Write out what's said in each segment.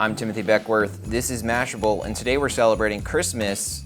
I'm Timothy Beck Werth. This is Mashable, and today we're celebrating Christmas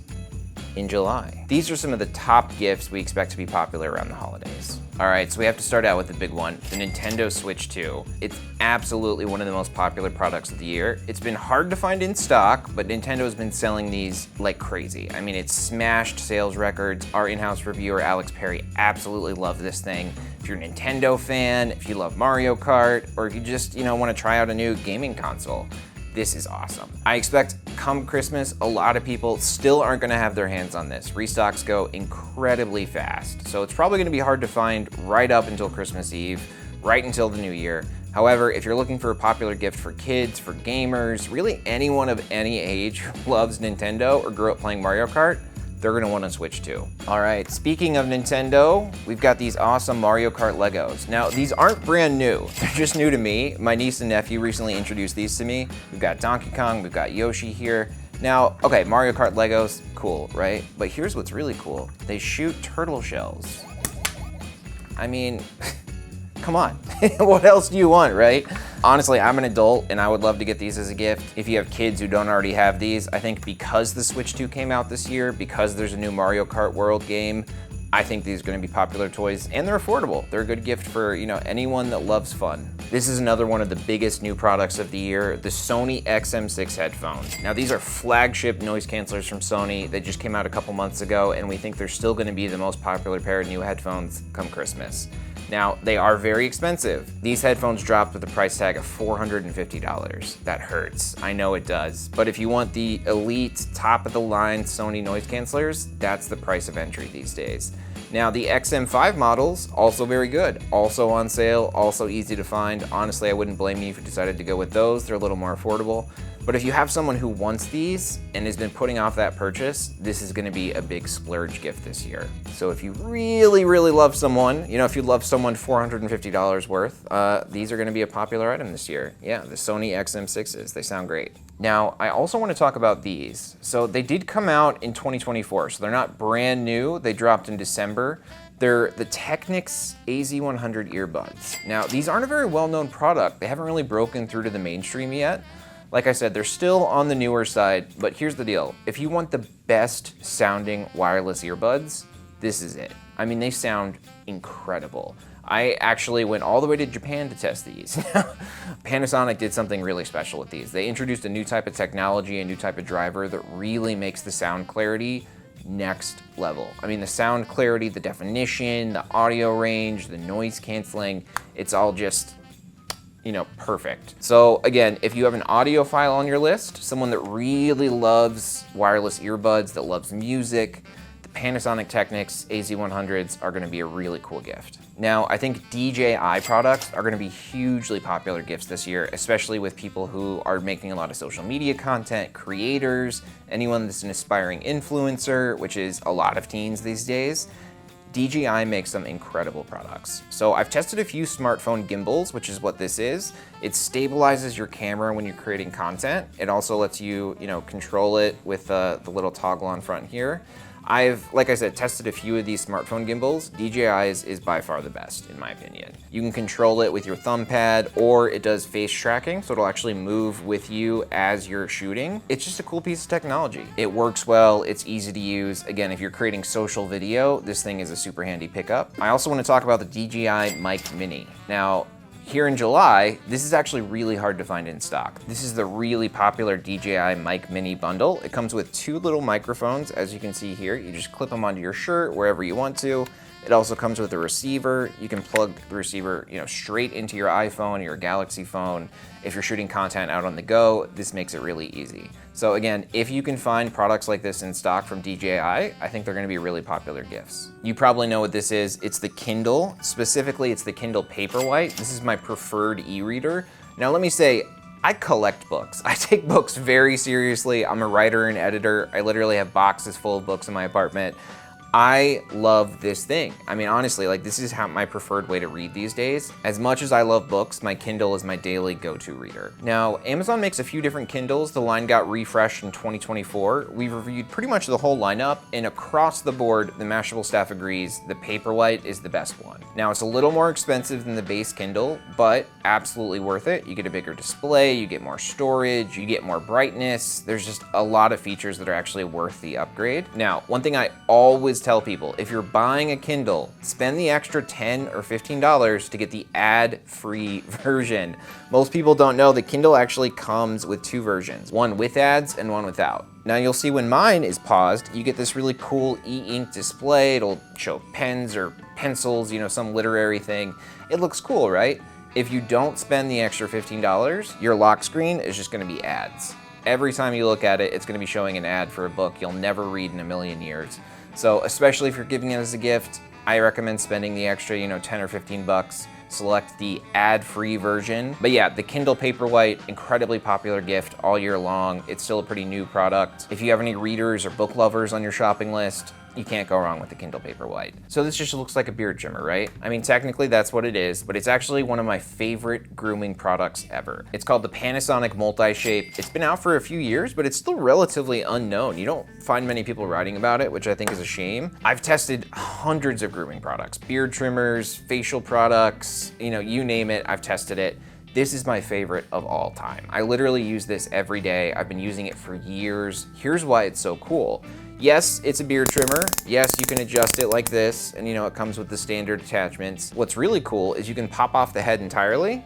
in July. These are some of the top gifts we expect to be popular around the holidays. All right, so we have to start out with the big one, the Nintendo Switch 2. It's absolutely one of the most popular products of the year. It's been hard to find in stock, but Nintendo's been selling these like crazy. I mean, it's smashed sales records. Our in-house reviewer, Alex Perry, absolutely loved this thing. If you're a Nintendo fan, if you love Mario Kart, or if you just, want to try out a new gaming console, this is awesome. I expect come Christmas, a lot of people still aren't gonna have their hands on this. Restocks go incredibly fast. So it's probably gonna be hard to find right up until Christmas Eve, right until the new year. However, if you're looking for a popular gift for kids, for gamers, really anyone of any age who loves Nintendo or grew up playing Mario Kart, they're gonna want to Switch 2. All right, speaking of Nintendo, we've got these awesome Mario Kart Legos. Now, these aren't brand new. They're just new to me. My niece and nephew recently introduced these to me. We've got Donkey Kong, we've got Yoshi here. Now, okay, Mario Kart Legos, cool, right? But here's what's really cool. They shoot turtle shells. I mean, come on. What else do you want, right? Honestly, I'm an adult and I would love to get these as a gift. If you have kids who don't already have these, I think because the Switch 2 came out this year, because there's a new Mario Kart World game, I think these are gonna be popular toys and they're affordable. They're a good gift for anyone that loves fun. This is another one of the biggest new products of the year, the Sony XM6 Headphones. Now these are flagship noise cancelers from Sony. They just came out a couple months ago and we think they're still gonna be the most popular pair of new headphones come Christmas. Now, they are very expensive. These headphones dropped with a price tag of $450. That hurts, I know it does. But if you want the elite, top of the line Sony noise cancelers, that's the price of entry these days. Now, the XM5 models, also very good. Also on sale, also easy to find. Honestly, I wouldn't blame you if you decided to go with those. They're a little more affordable. But if you have someone who wants these and has been putting off that purchase, this is gonna be a big splurge gift this year. So if you really, really love someone, if you love someone $450 worth, these are gonna be a popular item this year. Yeah, the Sony XM6s, they sound great. Now, I also wanna talk about these. So they did come out in 2024, so they're not brand new. They dropped in December. They're the Technics AZ100 earbuds. Now, these aren't a very well-known product. They haven't really broken through to the mainstream yet. Like I said, they're still on the newer side, but here's the deal. If you want the best sounding wireless earbuds, this is it. I mean, they sound incredible. I actually went all the way to Japan to test these. Panasonic did something really special with these. They introduced a new type of technology, a new type of driver that really makes the sound clarity next level. I mean, the sound clarity, the definition, the audio range, the noise canceling, it's all just perfect. So again, if you have an audiophile on your list, someone that really loves wireless earbuds, that loves music, the Panasonic Technics AZ100s are gonna be a really cool gift. Now, I think DJI products are gonna be hugely popular gifts this year, especially with people who are making a lot of social media content, creators, anyone that's an aspiring influencer, which is a lot of teens these days. DJI makes some incredible products. So I've tested a few smartphone gimbals, which is what this is. It stabilizes your camera when you're creating content. It also lets you, control it with the little toggle on front here. I've, like I said, tested a few of these smartphone gimbals. DJI's is by far the best, in my opinion. You can control it with your thumb pad, or it does face tracking, so it'll actually move with you as you're shooting. It's just a cool piece of technology. It works well, it's easy to use. Again, if you're creating social video, this thing is a super handy pickup. I also want to talk about the DJI Mic Mini. Now, here in July, this is actually really hard to find in stock. This is the really popular DJI Mic Mini bundle. It comes with two little microphones, as you can see here. You just clip them onto your shirt wherever you want to. It also comes with a receiver. You can plug the receiver, straight into your iPhone or your Galaxy phone. If you're shooting content out on the go, this makes it really easy. So again, if you can find products like this in stock from DJI, I think they're gonna be really popular gifts. You probably know what this is. It's the Kindle. Specifically, it's the Kindle Paperwhite. This is my preferred e-reader. Now let me say, I collect books. I take books very seriously. I'm a writer and editor. I literally have boxes full of books in my apartment. I love this thing. I mean, honestly, like this is how my preferred way to read these days. As much as I love books, my Kindle is my daily go-to reader. Now, Amazon makes a few different Kindles. The line got refreshed in 2024. We've reviewed pretty much the whole lineup, and across the board, the Mashable staff agrees the Paperwhite is the best one. Now, it's a little more expensive than the base Kindle, but absolutely worth it. You get a bigger display, you get more storage, you get more brightness. There's just a lot of features that are actually worth the upgrade. Now, one thing I always tell people, if you're buying a Kindle, spend the extra $10 or $15 to get the ad-free version. Most people don't know that Kindle actually comes with two versions, one with ads and one without. Now you'll see when mine is paused, you get this really cool e-ink display. It'll show pens or pencils, you know, some literary thing. It looks cool, right? If you don't spend the extra $15, your lock screen is just gonna be ads. Every time you look at it, it's gonna be showing an ad for a book you'll never read in a million years. So especially if you're giving it as a gift, I recommend spending the extra, 10 or 15 bucks. Select the ad-free version. But yeah, the Kindle Paperwhite, incredibly popular gift all year long. It's still a pretty new product. If you have any readers or book lovers on your shopping list, you can't go wrong with the Kindle Paperwhite. So this just looks like a beard trimmer, right? I mean, technically that's what it is, but it's actually one of my favorite grooming products ever. It's called the Panasonic Multishape. It's been out for a few years, but it's still relatively unknown. You don't find many people writing about it, which I think is a shame. I've tested hundreds of grooming products, beard trimmers, facial products, you name it, I've tested it. This is my favorite of all time. I literally use this every day. I've been using it for years. Here's why it's so cool. Yes, it's a beard trimmer. Yes, you can adjust it like this, and it comes with the standard attachments. What's really cool is you can pop off the head entirely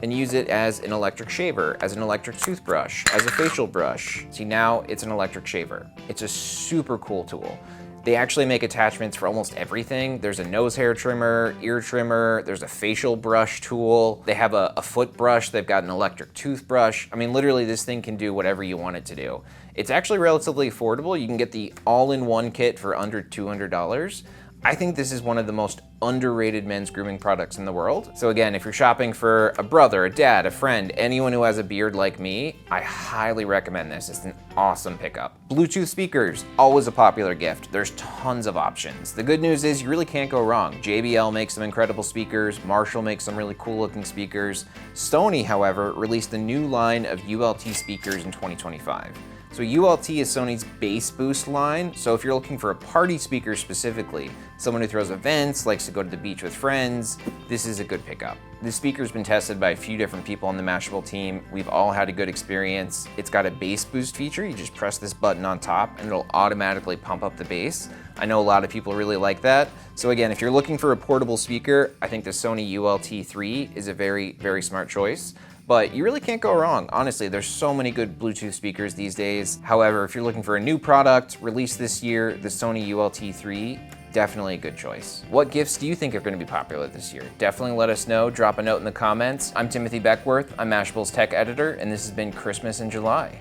and use it as an electric shaver, as an electric toothbrush, as a facial brush. See, now it's an electric shaver. It's a super cool tool. They actually make attachments for almost everything. There's a nose hair trimmer, ear trimmer, there's a facial brush tool. They have a foot brush, they've got an electric toothbrush. I mean, literally this thing can do whatever you want it to do. It's actually relatively affordable. You can get the all-in-one kit for under $200. I think this is one of the most underrated men's grooming products in the world. So again, if you're shopping for a brother, a dad, a friend, anyone who has a beard like me, I highly recommend this. It's an awesome pickup. Bluetooth speakers, always a popular gift. There's tons of options. The good news is you really can't go wrong. JBL makes some incredible speakers. Marshall makes some really cool looking speakers. Sony, however, released a new line of ULT speakers in 2025. So ULT is Sony's bass boost line. So if you're looking for a party speaker specifically, someone who throws events, likes to go to the beach with friends, this is a good pickup. This speaker's been tested by a few different people on the Mashable team. We've all had a good experience. It's got a bass boost feature. You just press this button on top and it'll automatically pump up the bass. I know a lot of people really like that. So again, if you're looking for a portable speaker, I think the Sony ULT 3 is a very, very smart choice. But you really can't go wrong. Honestly, there's so many good Bluetooth speakers these days. However, if you're looking for a new product released this year, the Sony ULT 3, definitely a good choice. What gifts do you think are gonna be popular this year? Definitely let us know, drop a note in the comments. I'm Timothy Beck Werth, I'm Mashable's tech editor, and this has been Christmas in July.